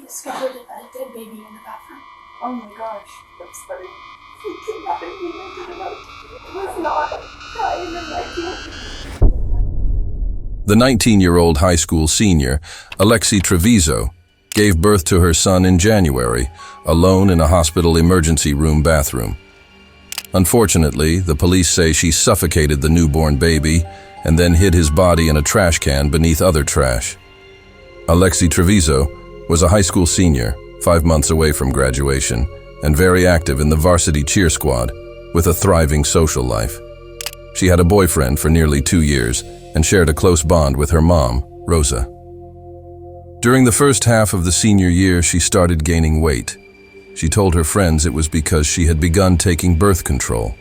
discovered a dead baby in the bathroom. Oh my gosh, that's funny. He kidnapped me and did another. It was not crying in my tears. The 19-year-old high school senior, Alexee Trevizo, gave birth to her son in January, alone in a hospital emergency room bathroom. Unfortunately, the police say she suffocated the newborn baby and then hid his body in a trash can beneath other trash. Alexee Trevizo was a high school senior, 5 months away from graduation, and very active in the varsity cheer squad, with a thriving social life. She had a boyfriend for nearly 2 years and shared a close bond with her mom, Rosa. During the first half of the senior year, she started gaining weight. She told her friends it was because she had begun taking birth control.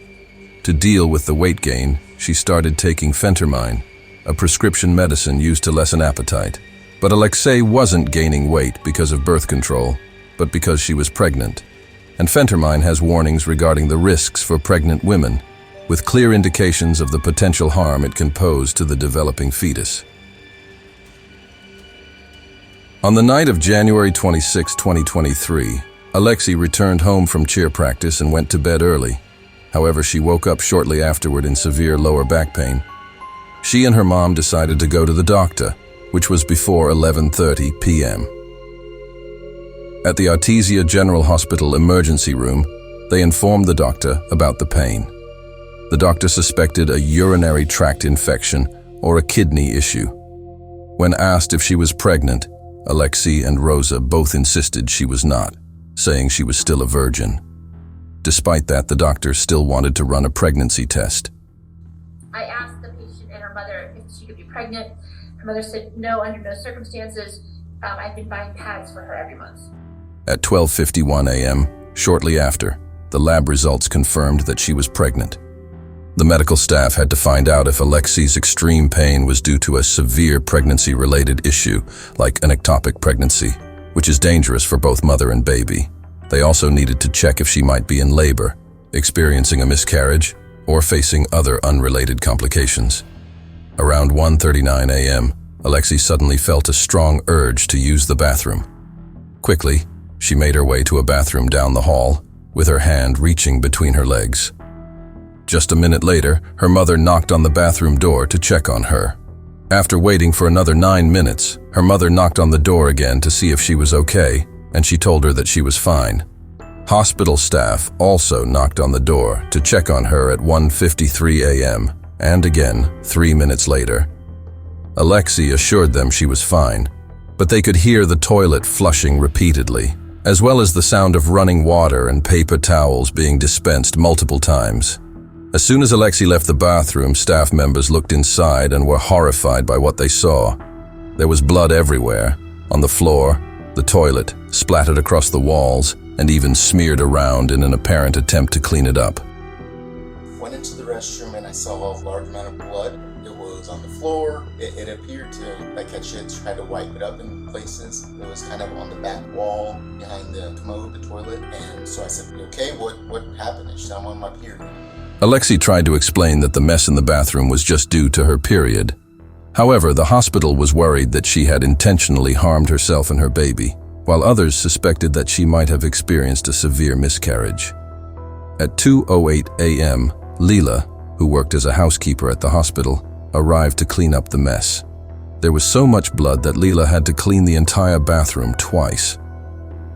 To deal with the weight gain, she started taking phentermine, a prescription medicine used to lessen appetite. But Alexee wasn't gaining weight because of birth control, but because she was pregnant. And phentermine has warnings regarding the risks for pregnant women, with clear indications of the potential harm it can pose to the developing fetus. On the night of January 26, 2023, Alexee returned home from cheer practice and went to bed early. However, she woke up shortly afterward in severe lower back pain. She and her mom decided to go to the doctor, which was before 11:30 p.m. At the Artesia General Hospital emergency room, they informed the doctor about the pain. The doctor suspected a urinary tract infection or a kidney issue. When asked if she was pregnant, Alexee and Rosa both insisted she was not, saying she was still a virgin. Despite that, the doctor still wanted to run a pregnancy test. I asked the patient and her mother if she could be pregnant. Her mother said no, under no circumstances. I've been buying pads for her every month. At 12:51 a.m., shortly after, the lab results confirmed that she was pregnant. The medical staff had to find out if Alexee's extreme pain was due to a severe pregnancy-related issue, like an ectopic pregnancy, which is dangerous for both mother and baby. They also needed to check if she might be in labor, experiencing a miscarriage, or facing other unrelated complications. Around 1:39 a.m., Alexee suddenly felt a strong urge to use the bathroom. Quickly, she made her way to a bathroom down the hall, with her hand reaching between her legs. Just a minute later, her mother knocked on the bathroom door to check on her. After waiting for another 9 minutes, her mother knocked on the door again to see if she was okay, and she told her that she was fine. Hospital staff also knocked on the door to check on her at 1:53 a.m., and again 3 minutes later. Alexee assured them she was fine, but they could hear the toilet flushing repeatedly, as well as the sound of running water and paper towels being dispensed multiple times. As soon as Alexee left the bathroom, staff members looked inside and were horrified by what they saw. There was blood everywhere, on the floor, the toilet, splattered across the walls, and even smeared around in an apparent attempt to clean it up. Went into the restroom and I saw a large amount of blood. It was on the floor. It appeared to, like I should try to wipe it up in places. It was kind of on the back wall, behind the commode, the toilet. And so I said, okay, what happened? She said, I'm on my period. Alexee tried to explain that the mess in the bathroom was just due to her period. However, the hospital was worried that she had intentionally harmed herself and her baby, while others suspected that she might have experienced a severe miscarriage. At 2:08 a.m., Leela, who worked as a housekeeper at the hospital, arrived to clean up the mess. There was so much blood that Leela had to clean the entire bathroom twice.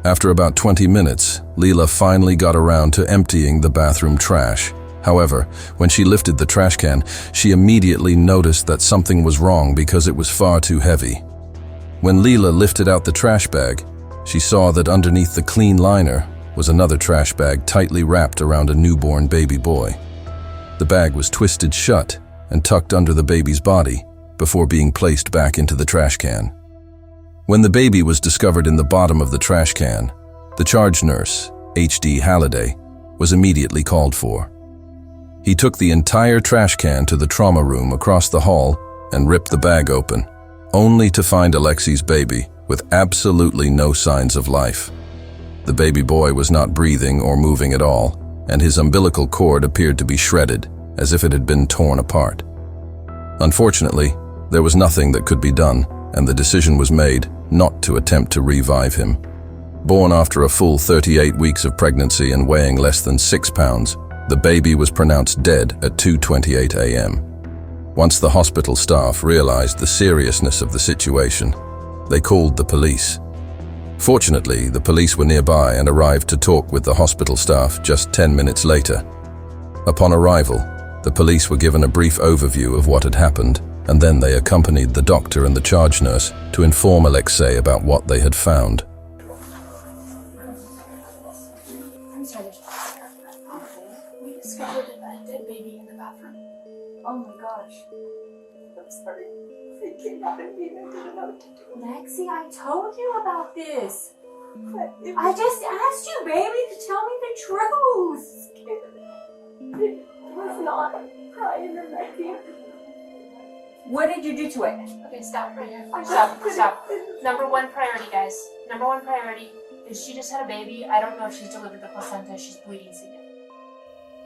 After about 20 minutes, Leela finally got around to emptying the bathroom trash. However, when she lifted the trash can, she immediately noticed that something was wrong because it was far too heavy. When Leela lifted out the trash bag, she saw that underneath the clean liner was another trash bag tightly wrapped around a newborn baby boy. The bag was twisted shut and tucked under the baby's body before being placed back into the trash can. When the baby was discovered in the bottom of the trash can, the charge nurse, H.D. Halliday, was immediately called for. He took the entire trash can to the trauma room across the hall and ripped the bag open, only to find Alexee's baby with absolutely no signs of life. The baby boy was not breathing or moving at all, and his umbilical cord appeared to be shredded, as if it had been torn apart. Unfortunately, there was nothing that could be done, and the decision was made not to attempt to revive him. Born after a full 38 weeks of pregnancy and weighing less than 6 pounds, the baby was pronounced dead at 2:28 a.m. Once the hospital staff realized the seriousness of the situation, they called the police. Fortunately, the police were nearby and arrived to talk with the hospital staff just 10 minutes later. Upon arrival, the police were given a brief overview of what had happened, and then they accompanied the doctor and the charge nurse to inform Alexee about what they had found. I'm sorry. We discovered a dead baby in the bathroom. Oh my gosh. I'm sorry. It came out of me and I didn't know what to do. Alexee, I told you about this. But it I just asked you, baby, to tell me the truth. It was not crying or nothing. What did you do to it? Okay, stop right here. I Stop, just stop. couldn't- Number one priority, guys. Number one priority is she just had a baby. I don't know if she's delivered the placenta. She's bleeding significantly.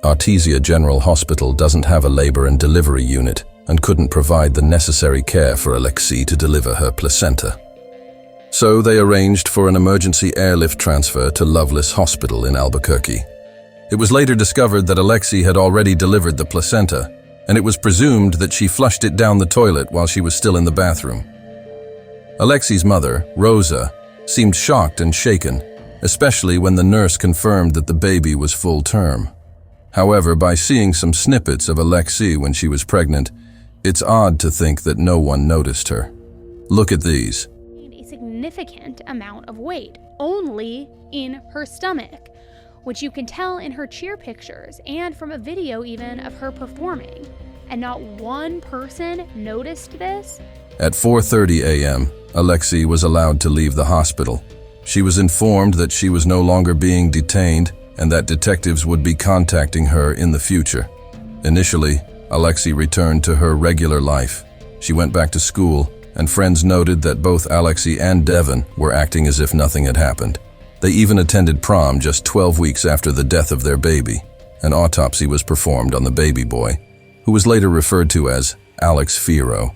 Artesia General Hospital doesn't have a labor and delivery unit and couldn't provide the necessary care for Alexee to deliver her placenta. So they arranged for an emergency airlift transfer to Loveless Hospital in Albuquerque. It was later discovered that Alexee had already delivered the placenta, and it was presumed that she flushed it down the toilet while she was still in the bathroom. Alexee's mother, Rosa, seemed shocked and shaken, especially when the nurse confirmed that the baby was full term. However, by seeing some snippets of Alexee when she was pregnant, it's odd to think that no one noticed her. Look at these. A significant amount of weight only in her stomach, which you can tell in her cheer pictures and from a video even of her performing. And not one person noticed this. At 4:30 a.m., Alexee was allowed to leave the hospital. She was informed that she was no longer being detained and that detectives would be contacting her in the future. Initially, Alexee returned to her regular life. She went back to school, and friends noted that both Alexee and Devon were acting as if nothing had happened. They even attended prom just 12 weeks after the death of their baby. An autopsy was performed on the baby boy, who was later referred to as Alex Firo.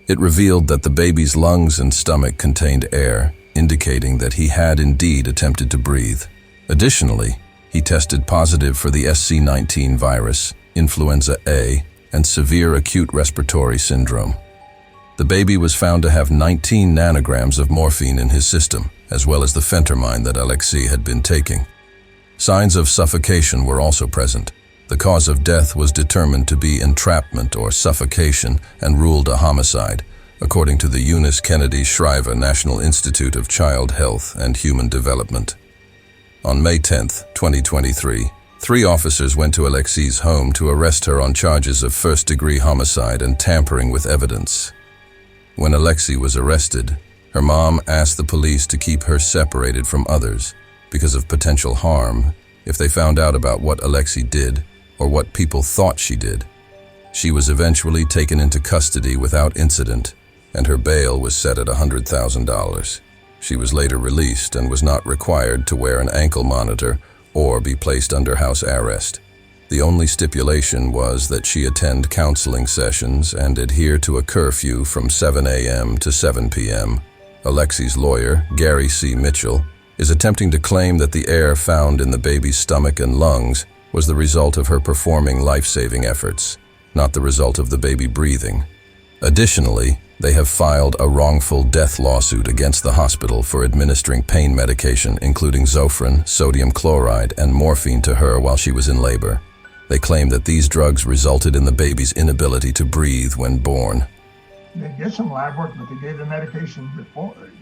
It revealed that the baby's lungs and stomach contained air, indicating that he had indeed attempted to breathe. Additionally, he tested positive for the SC19 virus, influenza A, and severe acute respiratory syndrome. The baby was found to have 19 nanograms of morphine in his system, as well as the phentermine that Alexee had been taking. Signs of suffocation were also present. The cause of death was determined to be entrapment or suffocation and ruled a homicide, according to the Eunice Kennedy Shriver National Institute of Child Health and Human Development. On May 10, 2023, 3 officers went to Alexee's home to arrest her on charges of first-degree homicide and tampering with evidence. When Alexee was arrested, her mom asked the police to keep her separated from others because of potential harm if they found out about what Alexee did or what people thought she did. She was eventually taken into custody without incident, and her bail was set at $100,000. She was later released and was not required to wear an ankle monitor or be placed under house arrest. The only stipulation was that she attend counseling sessions and adhere to a curfew from 7 a.m. to 7 p.m. Alexee's lawyer, Gary C. Mitchell, is attempting to claim that the air found in the baby's stomach and lungs was the result of her performing life-saving efforts, not the result of the baby breathing. Additionally, they have filed a wrongful death lawsuit against the hospital for administering pain medication, including Zofran, sodium chloride, and morphine to her while she was in labor. They claim that these drugs resulted in the baby's inability to breathe when born. They did some lab work, but they gave the medication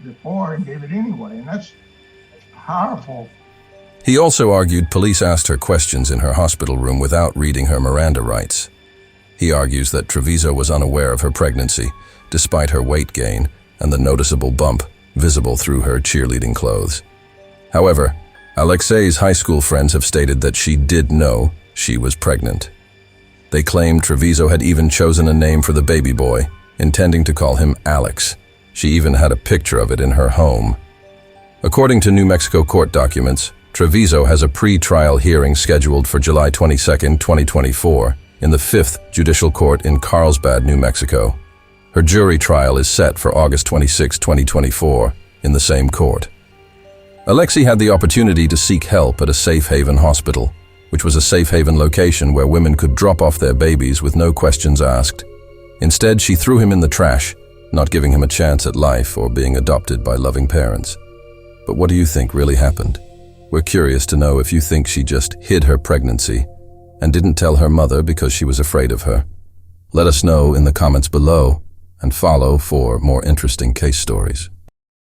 before and gave it anyway, and that's powerful. He also argued police asked her questions in her hospital room without reading her Miranda rights. He argues that Trevizo was unaware of her pregnancy, despite her weight gain and the noticeable bump visible through her cheerleading clothes. However, Alexee's high school friends have stated that she did know she was pregnant. They claim Trevizo had even chosen a name for the baby boy, intending to call him Alex. She even had a picture of it in her home. According to New Mexico court documents, Trevizo has a pre-trial hearing scheduled for July 22, 2024, in the 5th Judicial Court in Carlsbad, New Mexico. Her jury trial is set for August 26, 2024, in the same court. Alexee had the opportunity to seek help at a safe haven hospital, which was a safe haven location where women could drop off their babies with no questions asked. Instead, she threw him in the trash, not giving him a chance at life or being adopted by loving parents. But what do you think really happened? We're curious to know if you think she just hid her pregnancy and didn't tell her mother because she was afraid of her. Let us know in the comments below and follow for more interesting case stories.